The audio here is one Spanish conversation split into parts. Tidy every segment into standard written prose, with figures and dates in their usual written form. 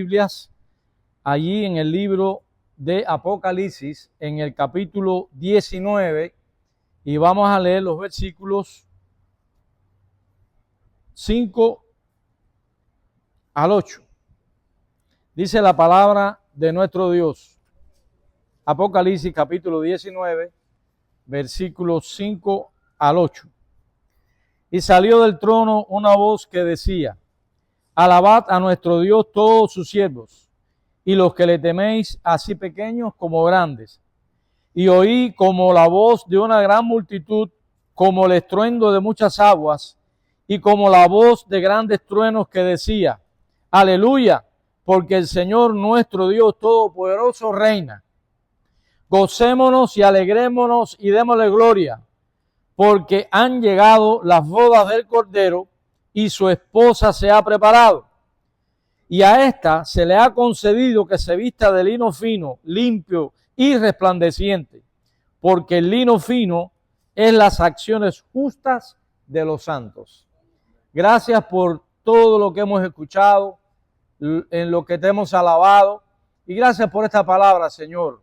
Biblias allí en el libro de Apocalipsis, en el capítulo 19, y vamos a leer los versículos 5 al 8. Dice la palabra de nuestro Dios. Apocalipsis capítulo 19, versículos 5 al 8. Y salió del trono una voz que decía: alabad a nuestro Dios todos sus siervos, y los que le teméis, así pequeños como grandes. Y oí como la voz de una gran multitud, como el estruendo de muchas aguas, y como la voz de grandes truenos que decía: aleluya, porque el Señor nuestro Dios Todopoderoso reina. Gocémonos y alegrémonos y démosle gloria, porque han llegado las bodas del Cordero y su esposa se ha preparado. Y a esta se le ha concedido que se vista de lino fino, limpio y resplandeciente, porque el lino fino es las acciones justas de los santos. Gracias por todo lo que hemos escuchado, en lo que te hemos alabado, y gracias por esta palabra, Señor.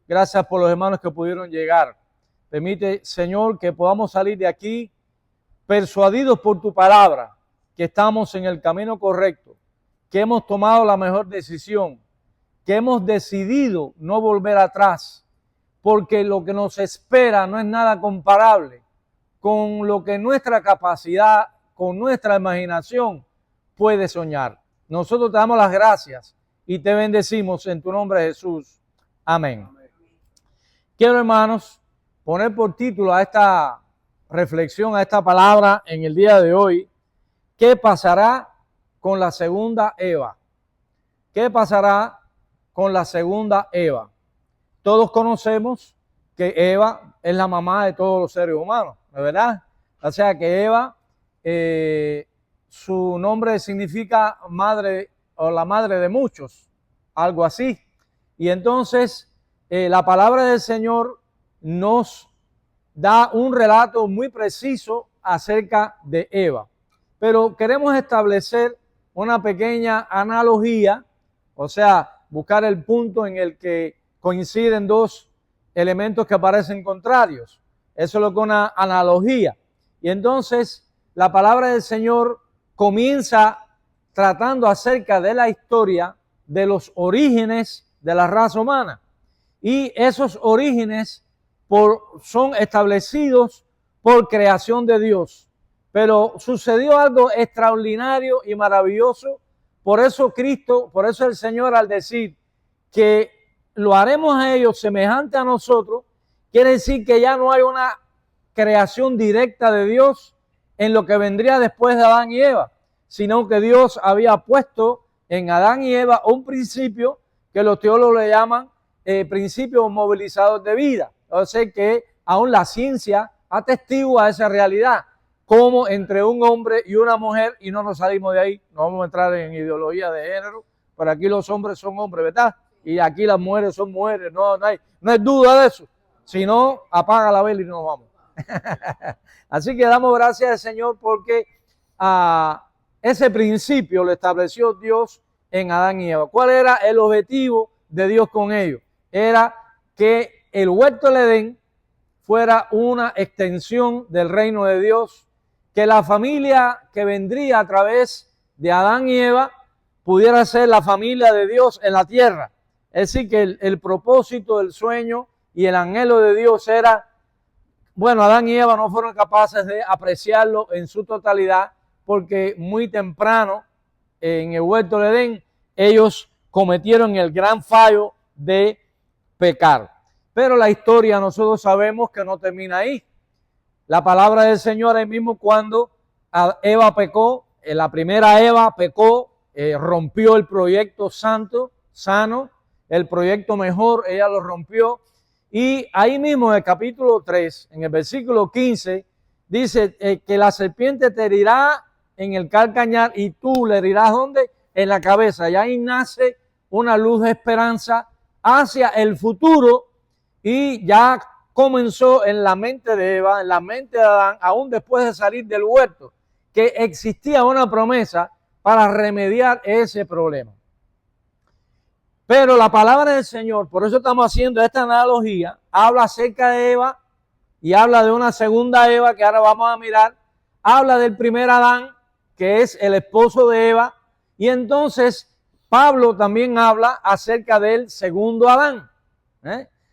Gracias por los hermanos que pudieron llegar. Permite, Señor, que podamos salir de aquí persuadidos por tu palabra, que estamos en el camino correcto, que hemos tomado la mejor decisión, que hemos decidido no volver atrás, porque lo que nos espera no es nada comparable con lo que nuestra capacidad, con nuestra imaginación puede soñar. Nosotros te damos las gracias y te bendecimos en tu nombre, Jesús. Amén. Quiero, hermanos, poner por título a esta reflexión, a esta palabra en el día de hoy: ¿qué pasará con la segunda Eva? ¿Qué pasará con la segunda Eva? Todos conocemos que Eva es la mamá de todos los seres humanos, ¿no es verdad? O sea que Eva, su nombre significa madre o la madre de muchos, algo así. Y entonces la palabra del Señor nos da un relato muy preciso acerca de Eva. Pero queremos establecer una pequeña analogía, o sea, buscar el punto en el que coinciden dos elementos que parecen contrarios. Eso es lo que es una analogía. Y entonces la palabra del Señor comienza tratando acerca de la historia de los orígenes de la raza humana. Y esos orígenes son establecidos por creación de Dios. Pero sucedió algo extraordinario y maravilloso. Por eso el Señor, al decir que lo haremos a ellos semejante a nosotros, quiere decir que ya no hay una creación directa de Dios en lo que vendría después de Adán y Eva, sino que Dios había puesto en Adán y Eva un principio que los teólogos le llaman principios movilizadores de vida. O sea que aún la ciencia atestigua esa realidad, como entre un hombre y una mujer, y no nos salimos de ahí, no vamos a entrar en ideología de género, pero aquí los hombres son hombres, ¿verdad? Y aquí las mujeres son mujeres, no hay duda de eso. Si no, apaga la vela y nos vamos. Así que damos gracias al Señor porque ese principio lo estableció Dios en Adán y Eva. ¿Cuál era el objetivo de Dios con ellos? Era que el huerto del Edén fuera una extensión del reino de Dios, que la familia que vendría a través de Adán y Eva pudiera ser la familia de Dios en la tierra. Es decir, que el propósito, el sueño y el anhelo de Dios era, bueno, Adán y Eva no fueron capaces de apreciarlo en su totalidad, porque muy temprano en el huerto del Edén ellos cometieron el gran fallo de pecar. Pero la historia nosotros sabemos que no termina ahí. La palabra del Señor ahí mismo, cuando Eva pecó, la primera Eva pecó, rompió el proyecto santo, sano, el proyecto mejor, ella lo rompió. Y ahí mismo en el capítulo 3, en el versículo 15, dice que la serpiente te herirá en el calcañar y tú le herirás ¿dónde? En la cabeza. Y ahí nace una luz de esperanza hacia el futuro, y ya comenzó en la mente de Eva, en la mente de Adán, aún después de salir del huerto, que existía una promesa para remediar ese problema. Pero la palabra del Señor, por eso estamos haciendo esta analogía, habla acerca de Eva y habla de una segunda Eva que ahora vamos a mirar. Habla del primer Adán, que es el esposo de Eva, y entonces Pablo también habla acerca del segundo Adán.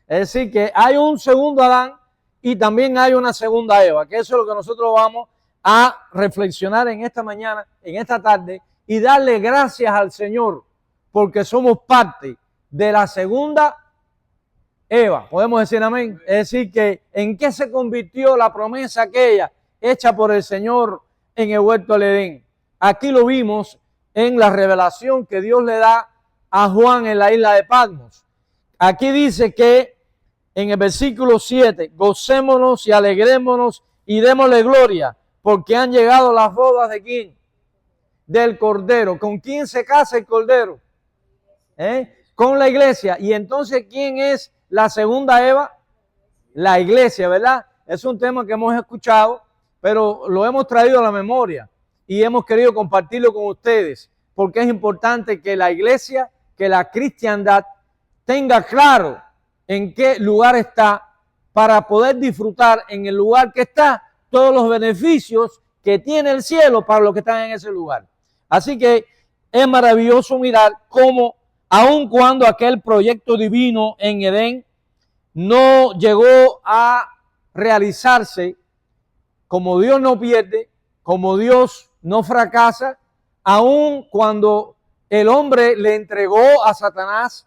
Es decir, que hay un segundo Adán y también hay una segunda Eva, que eso es lo que nosotros vamos a reflexionar en esta mañana, en esta tarde, y darle gracias al Señor, porque somos parte de la segunda Eva. Podemos decir amén. Es decir, que en qué se convirtió la promesa aquella hecha por el Señor en el huerto del Edén. Aquí lo vimos en la revelación que Dios le da a Juan en la isla de Patmos. Aquí dice que en el versículo 7, gocémonos y alegrémonos y démosle gloria, porque han llegado las bodas de ¿quién? Del Cordero. ¿Con quién se casa el Cordero? Con la iglesia. Y entonces, ¿quién es la segunda Eva? La iglesia, ¿verdad? Es un tema que hemos escuchado, pero lo hemos traído a la memoria y hemos querido compartirlo con ustedes, porque es importante que la iglesia, que la cristiandad tenga claro en qué lugar está para poder disfrutar en el lugar que está todos los beneficios que tiene el cielo para los que están en ese lugar. Así que es maravilloso mirar cómo, aun cuando aquel proyecto divino en Edén no llegó a realizarse, como Dios no pierde, como Dios no fracasa, aun cuando el hombre le entregó a Satanás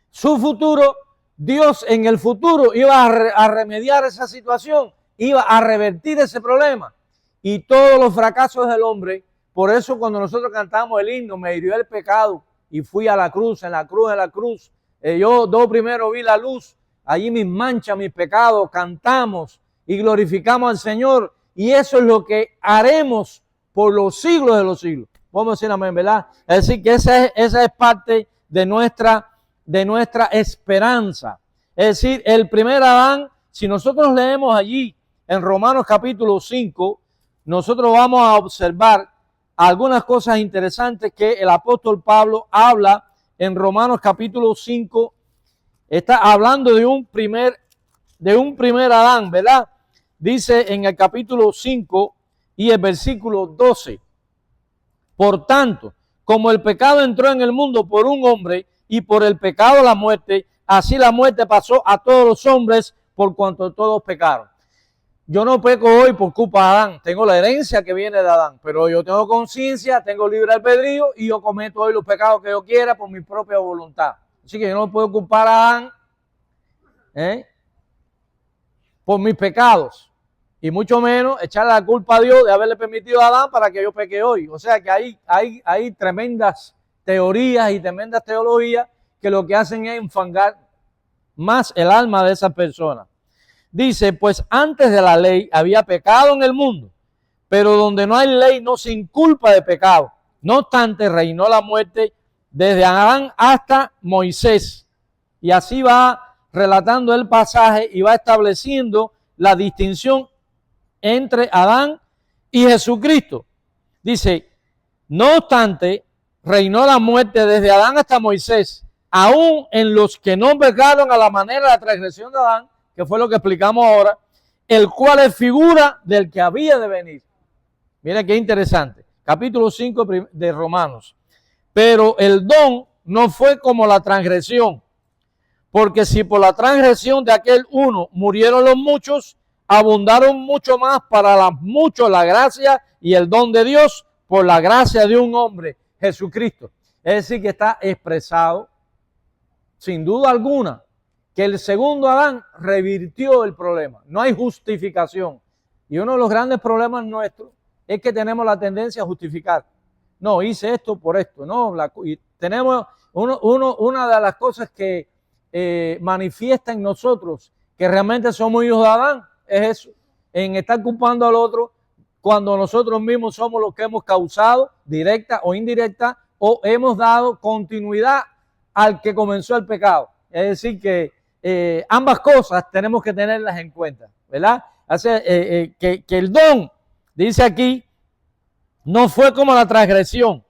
su futuro, Dios en el futuro iba a remediar esa situación, iba a revertir ese problema. Y todos los fracasos del hombre, por eso cuando nosotros cantamos el himno, me hirió el pecado y fui a la cruz, en la cruz, yo primero vi la luz, allí mis manchas, mis pecados, cantamos y glorificamos al Señor, y eso es lo que haremos por los siglos de los siglos. Vamos a decir amén, ¿verdad? Es decir, que esa es parte de nuestra esperanza. Es decir, el primer Adán, si nosotros leemos allí en Romanos capítulo 5, nosotros vamos a observar algunas cosas interesantes que el apóstol Pablo habla en Romanos capítulo 5. Está hablando de un primer Adán, ¿verdad? Dice en el capítulo 5 y el versículo 12. Por tanto, como el pecado entró en el mundo por un hombre y por el pecado la muerte, así la muerte pasó a todos los hombres por cuanto todos pecaron. Yo no peco hoy por culpa de Adán, tengo la herencia que viene de Adán, pero yo tengo conciencia, tengo libre albedrío y yo cometo hoy los pecados que yo quiera por mi propia voluntad. Así que yo no puedo culpar a Adán por mis pecados, y mucho menos echarle la culpa a Dios de haberle permitido a Adán para que yo peque hoy. O sea que hay tremendas teorías y tremendas teologías que lo que hacen es enfangar más el alma de esa persona. Dice, pues antes de la ley había pecado en el mundo, pero donde no hay ley no se inculpa de pecado. No obstante, reinó la muerte desde Adán hasta Moisés. Y así va relatando el pasaje y va estableciendo la distinción entre Adán y Jesucristo. Dice, no obstante, reinó la muerte desde Adán hasta Moisés, aún en los que no pecaron a la manera de la transgresión de Adán, que fue lo que explicamos ahora, el cual es figura del que había de venir. Mira qué interesante. Capítulo 5 de Romanos. Pero el don no fue como la transgresión, porque si por la transgresión de aquel uno murieron los muchos, abundaron mucho más para los muchos la gracia y el don de Dios por la gracia de un hombre, Jesucristo. Es decir, que está expresado, sin duda alguna, que el segundo Adán revirtió el problema. No hay justificación. Y uno de los grandes problemas nuestros es que tenemos la tendencia a justificar. No, hice esto por esto. No, y tenemos una de las cosas que manifiesta en nosotros que realmente somos hijos de Adán, es eso, en estar culpando al otro cuando nosotros mismos somos los que hemos causado, directa o indirecta, o hemos dado continuidad al que comenzó el pecado. Es decir, que ambas cosas tenemos que tenerlas en cuenta, ¿verdad? Así, que el don, dice aquí, no fue como la transgresión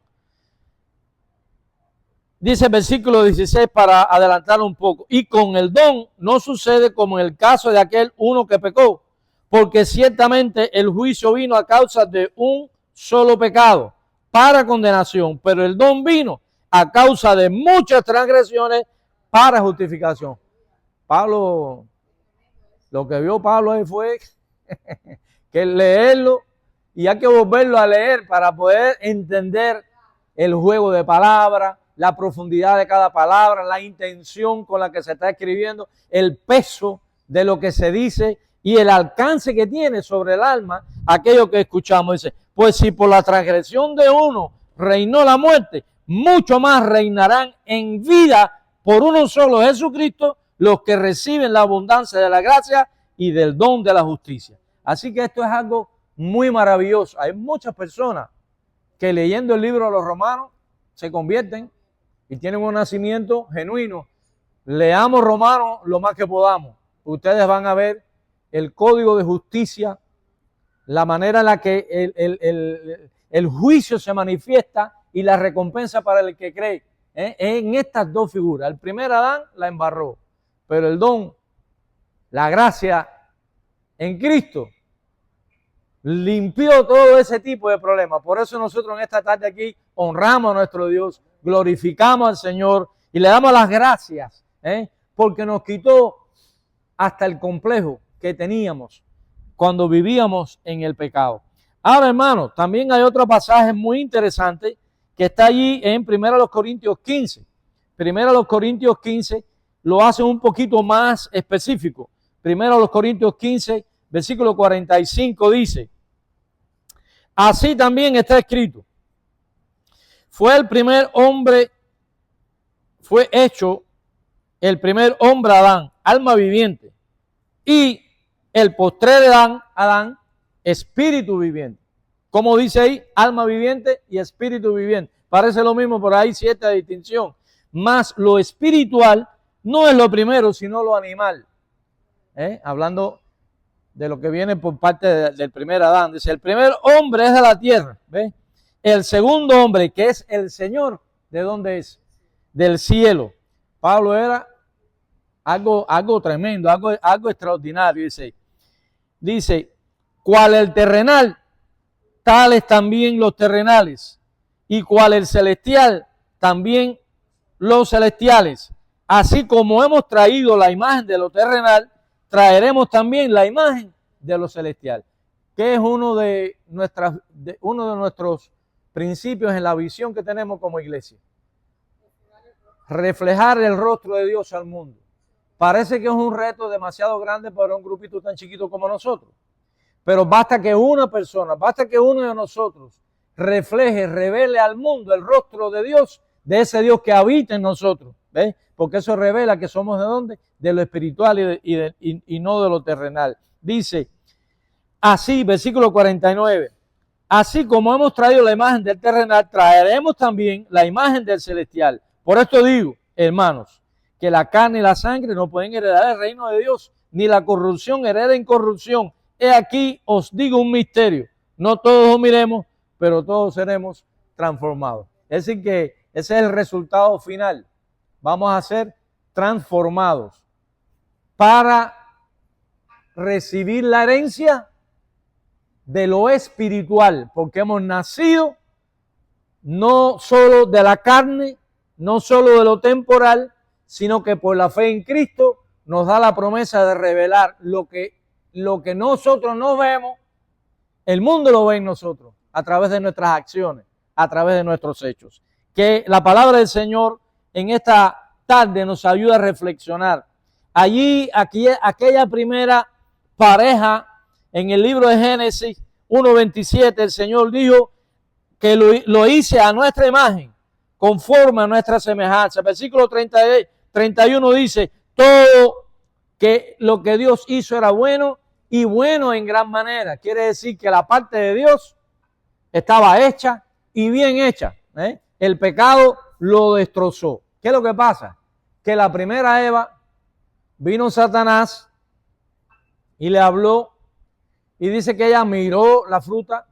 Dice el versículo 16 para adelantar un poco. Y con el don no sucede como en el caso de aquel uno que pecó, porque ciertamente el juicio vino a causa de un solo pecado para condenación, pero el don vino a causa de muchas transgresiones para justificación. Pablo, lo que vio Pablo ahí fue que leerlo y hay que volverlo a leer para poder entender el juego de palabras, la profundidad de cada palabra, la intención con la que se está escribiendo, el peso de lo que se dice y el alcance que tiene sobre el alma aquello que escuchamos. Dice, pues si por la transgresión de uno reinó la muerte, mucho más reinarán en vida por uno solo, Jesucristo, los que reciben la abundancia de la gracia y del don de la justicia. Así que esto es algo muy maravilloso. Hay muchas personas que leyendo el libro de los Romanos se convierten y tienen un nacimiento genuino. Leamos Romanos lo más que podamos. Ustedes van a ver el código de justicia, la manera en la que el juicio se manifiesta y la recompensa para el que cree. En estas dos figuras. El primer Adán la embarró, pero el don, la gracia en Cristo limpió todo ese tipo de problemas. Por eso nosotros en esta tarde aquí honramos a nuestro Dios, glorificamos al Señor y le damos las gracias, porque nos quitó hasta el complejo que teníamos cuando vivíamos en el pecado. Ahora, hermanos, también hay otro pasaje muy interesante que está allí en 1 Corintios 15. 1 Corintios 15 lo hace un poquito más específico. 1 Corintios 15, versículo 45 dice, así también está escrito, fue hecho el primer hombre Adán, alma viviente, y el postrer Adán, espíritu viviente. Como dice ahí, alma viviente y espíritu viviente. Parece lo mismo, pero hay cierta distinción. Más lo espiritual no es lo primero, sino lo animal. Hablando de lo que viene por parte del primer Adán. Dice, el primer hombre es de la tierra. ¿Ve? El segundo hombre, que es el Señor, ¿de dónde es? Del cielo. Pablo era algo tremendo, algo extraordinario. Dice, cual el terrenal, tales también los terrenales, y cual el celestial, también los celestiales. Así como hemos traído la imagen de lo terrenal, traeremos también la imagen de lo celestial, que es uno de nuestros principios en la visión que tenemos como iglesia. Reflejar el rostro de Dios al mundo. Parece que es un reto demasiado grande para un grupito tan chiquito como nosotros. Pero basta que una persona, basta que uno de nosotros refleje, revele al mundo el rostro de Dios, de ese Dios que habita en nosotros. ¿Ves? Porque eso revela que somos de dónde? De lo espiritual y no de lo terrenal. Dice, así, versículo 49, así como hemos traído la imagen del terrenal, traeremos también la imagen del celestial. Por esto digo, hermanos, que la carne y la sangre no pueden heredar el reino de Dios, ni la corrupción hereda incorrupción. He aquí os digo un misterio, no todos lo miremos, pero todos seremos transformados. Es decir que ese es el resultado final. Vamos a ser transformados para recibir la herencia de lo espiritual, porque hemos nacido no solo de la carne, no solo de lo temporal, sino que por la fe en Cristo nos da la promesa de revelar lo que nosotros no vemos, el mundo lo ve en nosotros, a través de nuestras acciones, a través de nuestros hechos. Que la palabra del Señor en esta tarde nos ayuda a reflexionar. Aquella primera pareja en el libro de Génesis 1:27, el Señor dijo que lo hice a nuestra imagen, conforme a nuestra semejanza. Versículo 31 dice, todo que lo que Dios hizo era bueno y bueno en gran manera. Quiere decir que la parte de Dios estaba hecha y bien hecha. El pecado lo destrozó. ¿Qué es lo que pasa? Que la primera Eva, vino Satanás y le habló y dice que ella miró la fruta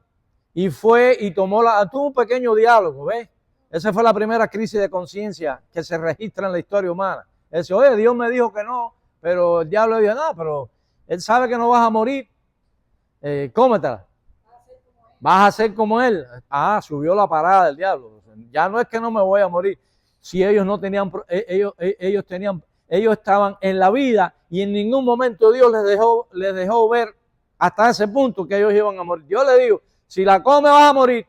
y fue y tuvo un pequeño diálogo, ¿ves? Esa fue la primera crisis de conciencia que se registra en la historia humana. Él dice, oye, Dios me dijo que no, pero el diablo dijo, no, pero él sabe que no vas a morir, cómetela. Vas a ser como él. Ah, subió la parada del diablo. Ya no es que no me voy a morir. Si ellos no tenían, ellos estaban en la vida y en ningún momento Dios les dejó ver hasta ese punto que ellos iban a morir. Yo le digo, si la come vas a morir.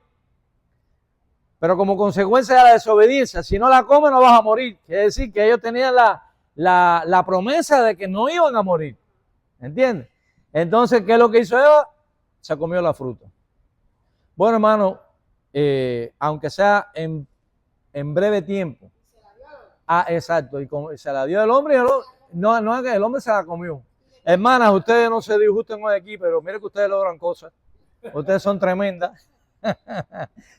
Pero como consecuencia de la desobediencia, si no la come no vas a morir. Quiere decir que ellos tenían la promesa de que no iban a morir. ¿Entiendes? Entonces, ¿qué es lo que hizo Eva? Se comió la fruta. Bueno, hermano, aunque sea en breve tiempo. Ah, exacto. Y se la dio el hombre y no es que el hombre se la comió. Hermanas, ustedes no se disgusten hoy aquí, pero miren que ustedes logran cosas. Ustedes son tremendas.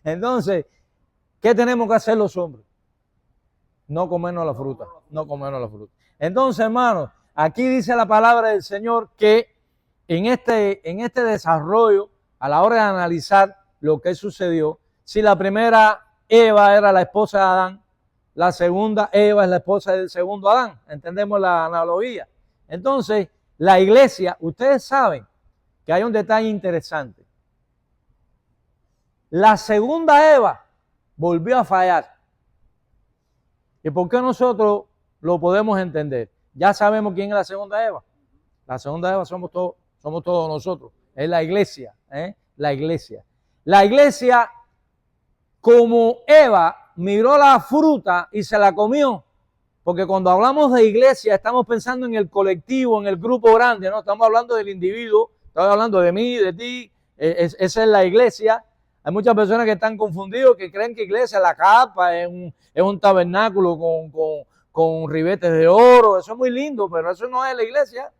Entonces, ¿qué tenemos que hacer los hombres? No comernos la fruta. No comernos la fruta. Entonces, hermanos, aquí dice la palabra del Señor que en este desarrollo, a la hora de analizar lo que sucedió, si la primera Eva era la esposa de Adán, la segunda Eva es la esposa del segundo Adán. ¿Entendemos la analogía? Entonces, la iglesia, ustedes saben que hay un detalle interesante. La segunda Eva volvió a fallar. ¿Y por qué nosotros lo podemos entender? Ya sabemos quién es la segunda Eva. La segunda Eva somos todos nosotros. Es la iglesia. La iglesia. La iglesia, como Eva, miró la fruta y se la comió. Porque cuando hablamos de iglesia, estamos pensando en el colectivo, en el grupo grande, ¿no? Estamos hablando del individuo, estamos hablando de mí, de ti. Esa es la iglesia. Hay muchas personas que están confundidos, que creen que iglesia, la capa, es un tabernáculo con ribetes de oro. Eso es muy lindo, pero eso no es la iglesia.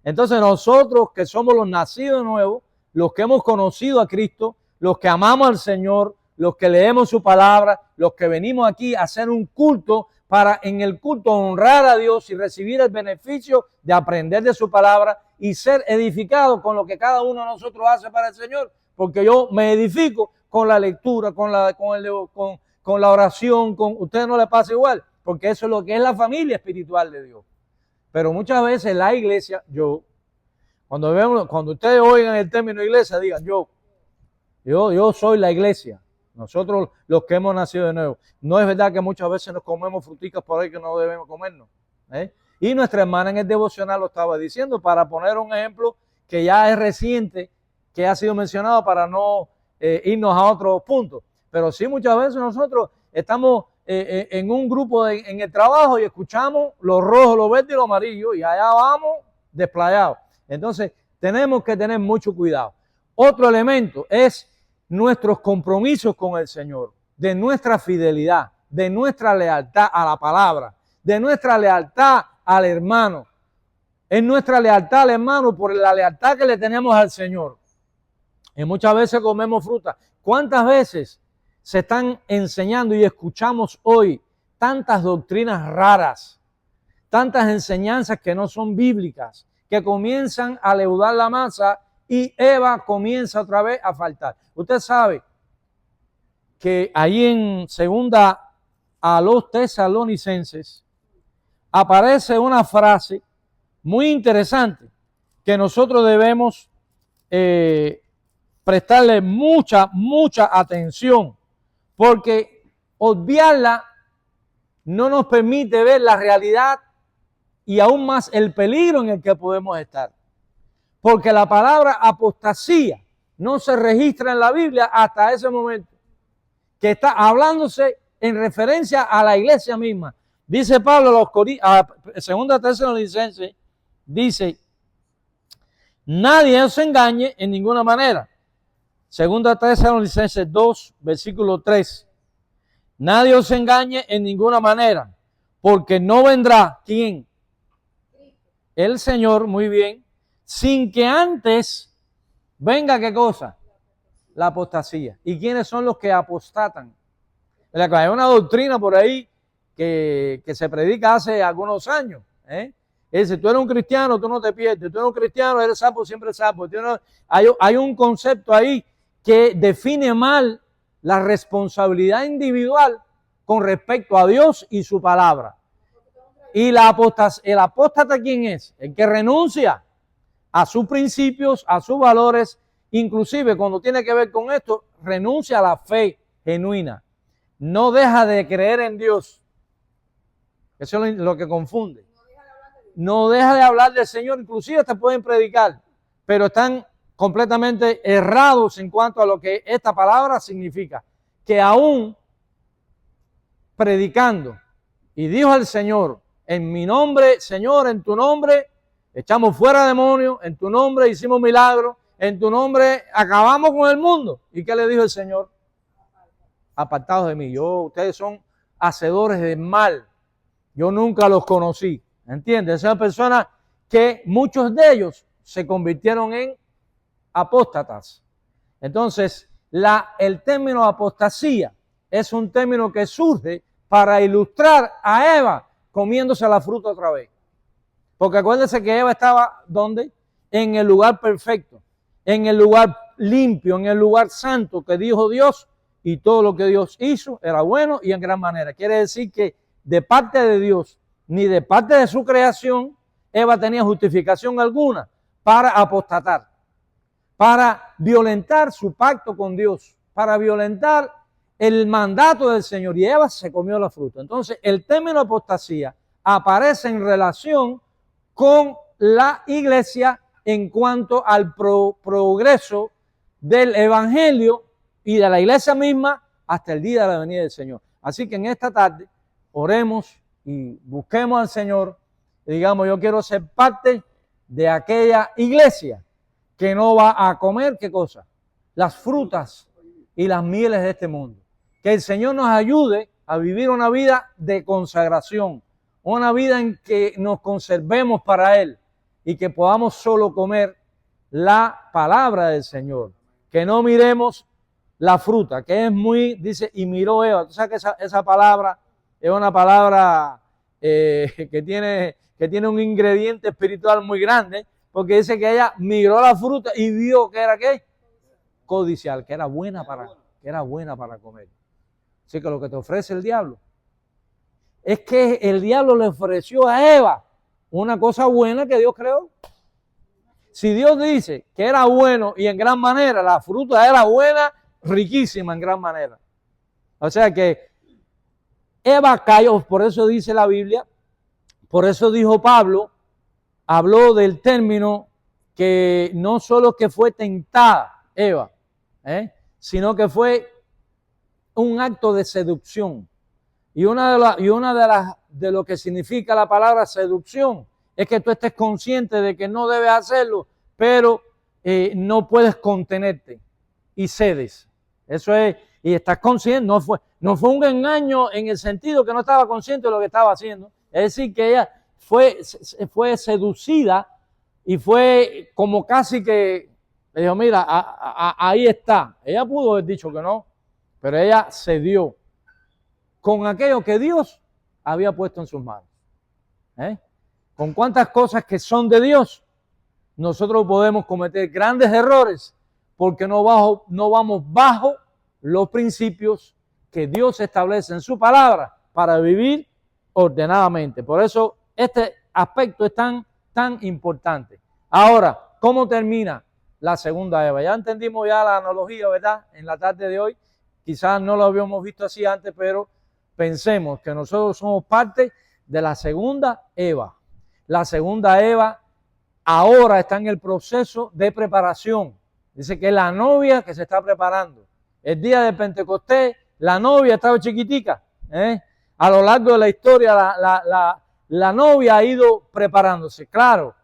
Entonces nosotros que somos los nacidos de nuevo, los que hemos conocido a Cristo, los que amamos al Señor, los que leemos su palabra, los que venimos aquí a hacer un culto para en el culto honrar a Dios y recibir el beneficio de aprender de su palabra y ser edificados con lo que cada uno de nosotros hace para el Señor. Porque yo me edifico con la lectura, con la oración, ustedes no les pasa igual, porque eso es lo que es la familia espiritual de Dios. Pero muchas veces la iglesia, cuando ustedes oigan el término iglesia, digan yo soy la iglesia. Nosotros los que hemos nacido de nuevo. No es verdad que muchas veces nos comemos fruticas por ahí que no debemos comernos. Y nuestra hermana en el devocional lo estaba diciendo, para poner un ejemplo que ya es reciente, que ha sido mencionado para no irnos a otros puntos. Pero sí, muchas veces nosotros estamos en un grupo en el trabajo y escuchamos lo rojo, lo verde y lo amarillo y allá vamos desplayados. Entonces tenemos que tener mucho cuidado. Otro elemento es nuestros compromisos con el Señor, de nuestra fidelidad, de nuestra lealtad a la palabra, de nuestra lealtad al hermano. Es nuestra lealtad al hermano por la lealtad que le tenemos al Señor. Y muchas veces comemos fruta. ¿Cuántas veces se están enseñando y escuchamos hoy tantas doctrinas raras, tantas enseñanzas que no son bíblicas, que comienzan a leudar la masa y Eva comienza otra vez a faltar? Usted sabe que ahí en segunda a los Tesalonicenses aparece una frase muy interesante que nosotros debemos prestarle mucha atención, porque obviarla no nos permite ver la realidad y aún más el peligro en el que podemos estar. Porque la palabra apostasía no se registra en la Biblia hasta ese momento, que está hablándose en referencia a la iglesia misma. Dice Pablo a segunda Tesalonicenses, dice, nadie os engañe en ninguna manera. Segunda Tesalonicenses 2, versículo 3. Nadie os engañe en ninguna manera, porque no vendrá, ¿quién? El Señor, muy bien, sin que antes venga, ¿qué cosa? La apostasía. ¿Y quiénes son los que apostatan? Hay una doctrina por ahí que se predica hace algunos años. Si tú eres un cristiano, tú no te pierdes. Tú eres un cristiano, eres sapo, siempre sapo. Hay un concepto ahí que define mal la responsabilidad individual con respecto a Dios y su palabra. Y el apóstata, ¿quién es? El que renuncia a sus principios, a sus valores, inclusive cuando tiene que ver con esto, renuncia a la fe genuina. No deja de creer en Dios. Eso es lo que confunde. No deja de hablar del Señor, inclusive te pueden predicar, pero están completamente errados en cuanto a lo que esta palabra significa. Que aún predicando, y dijo el Señor, en mi nombre, Señor, en tu nombre, echamos fuera demonios, en tu nombre hicimos milagros, en tu nombre acabamos con el mundo. ¿Y qué le dijo el Señor? Apartados de mí, ustedes son hacedores de mal, yo nunca los conocí. ¿Entiendes? Esas personas que muchos de ellos se convirtieron en apóstatas. Entonces, el término apostasía es un término que surge para ilustrar a Eva comiéndose la fruta otra vez. Porque acuérdense que Eva estaba, ¿dónde? En el lugar perfecto, en el lugar limpio, en el lugar santo que dijo Dios, y todo lo que Dios hizo era bueno y en gran manera. Quiere decir que de parte de Dios, ni de parte de su creación, Eva tenía justificación alguna para apostatar, para violentar su pacto con Dios, para violentar el mandato del Señor. Y Eva se comió la fruta. Entonces, el término apostasía aparece en relación con la iglesia en cuanto al progreso del evangelio y de la iglesia misma hasta el día de la venida del Señor. Así que en esta tarde oremos y busquemos al Señor y digamos, yo quiero ser parte de aquella iglesia que no va a comer, ¿qué cosa? Las frutas y las mieles de este mundo. Que el Señor nos ayude a vivir una vida de consagración, una vida en que nos conservemos para Él y que podamos solo comer la palabra del Señor. Que no miremos la fruta, que es muy, dice, y miró Eva. Tú sabes que esa palabra es una palabra que tiene un ingrediente espiritual muy grande, porque dice que ella miró la fruta y vio que era ¿qué? Codicial, que era buena para comer. Así que lo que te ofrece el diablo es que el diablo le ofreció a Eva una cosa buena que Dios creó. Si Dios dice que era bueno y en gran manera, la fruta era buena, riquísima en gran manera. O sea que Eva cayó, por eso dice la Biblia, por eso dijo Pablo, habló del término que no solo que fue tentada Eva, sino que fue un acto de seducción. Y una de lo que significa la palabra seducción es que tú estés consciente de que no debes hacerlo, pero no puedes contenerte y cedes. Eso es, y estás consciente, no fue un engaño en el sentido que no estaba consciente de lo que estaba haciendo. Es decir, que ella fue seducida y fue como casi que le dijo, mira, ahí está. Ella pudo haber dicho que no, pero ella cedió con aquello que Dios había puesto en sus manos. Con cuántas cosas que son de Dios, nosotros podemos cometer grandes errores porque no vamos bajo los principios que Dios establece en su palabra para vivir ordenadamente. Por eso este aspecto es tan importante. Ahora, ¿cómo termina la segunda Eva? Ya entendimos ya la analogía, ¿verdad? En la tarde de hoy, quizás no lo habíamos visto así antes, pero pensemos que nosotros somos parte de la segunda Eva. La segunda Eva ahora está en el proceso de preparación. Dice que es la novia que se está preparando. El día de Pentecostés, la novia estaba chiquitica. A lo largo de la historia, la novia ha ido preparándose. Claro,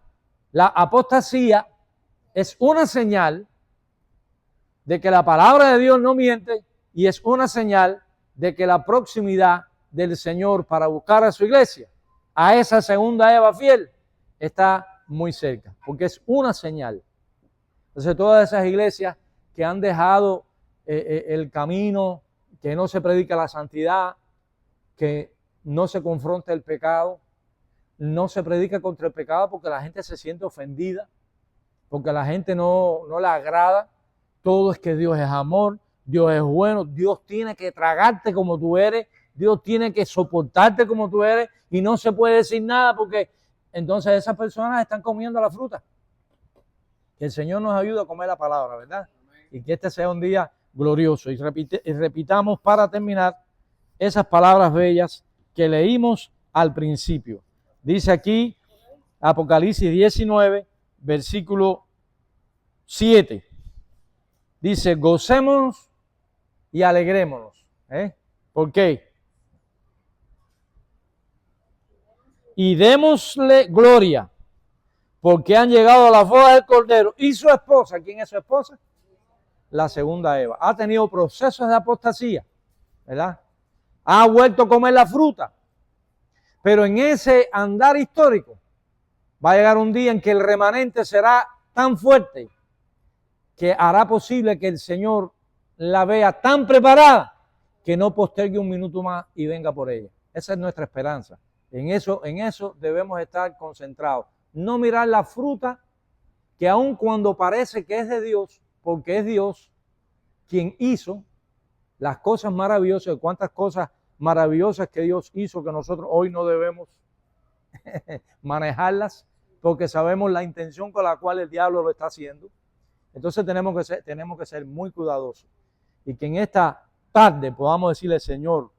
la apostasía es una señal de que la palabra de Dios no miente y es una señal de que la proximidad del Señor para buscar a su iglesia, a esa segunda Eva fiel, está muy cerca, porque es una señal. Entonces todas esas iglesias que han dejado el camino, que no se predica la santidad, que no se confronta el pecado, no se predica contra el pecado porque la gente se siente ofendida, porque la gente no le agrada, todo es que Dios es amor, Dios es bueno, Dios tiene que tragarte como tú eres, Dios tiene que soportarte como tú eres y no se puede decir nada porque entonces esas personas están comiendo la fruta. Que el Señor nos ayude a comer la palabra, ¿verdad? Y que este sea un día glorioso. Y repitamos para terminar esas palabras bellas que leímos al principio. Dice aquí Apocalipsis 19, versículo 7. Dice, gocémonos y alegrémonos. ¿Por qué? Y démosle gloria, porque han llegado a la boda del Cordero. Y su esposa, ¿quién es su esposa? La segunda Eva. Ha tenido procesos de apostasía, ¿verdad? Ha vuelto a comer la fruta. Pero en ese andar histórico va a llegar un día en que el remanente será tan fuerte que hará posible que el Señor la vea tan preparada que no postergue un minuto más y venga por ella. Esa es nuestra esperanza. En eso debemos estar concentrados. No mirar la fruta que aun cuando parece que es de Dios, porque es Dios quien hizo las cosas maravillosas, cuántas cosas maravillosas que Dios hizo que nosotros hoy no debemos manejarlas porque sabemos la intención con la cual el diablo lo está haciendo. Entonces tenemos que ser muy cuidadosos y que en esta tarde podamos decirle, Señor,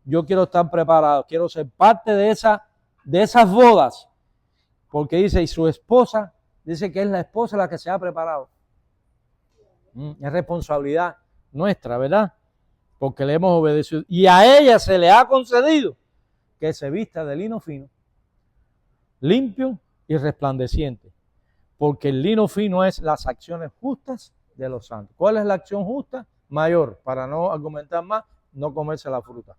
yo quiero estar preparado, quiero ser parte de esas bodas, porque dice, y su esposa, dice que es la esposa la que se ha preparado. Es responsabilidad nuestra, ¿verdad? Porque le hemos obedecido. Y a ella se le ha concedido que se vista de lino fino, limpio y resplandeciente. Porque el lino fino es las acciones justas de los santos. ¿Cuál es la acción justa? Mayor, para no argumentar más, no comerse la fruta.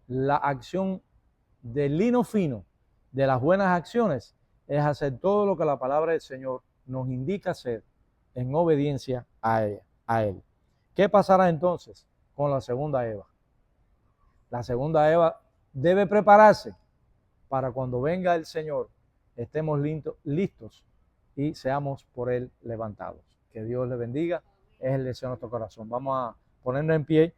La acción del lino fino, de las buenas acciones, es hacer todo lo que la palabra del Señor nos indica hacer en obediencia a Él. ¿Qué pasará entonces con la segunda Eva? La segunda Eva debe prepararse para cuando venga el Señor, estemos listos y seamos por Él levantados. Que Dios le bendiga, es el deseo de nuestro corazón. Vamos a ponernos en pie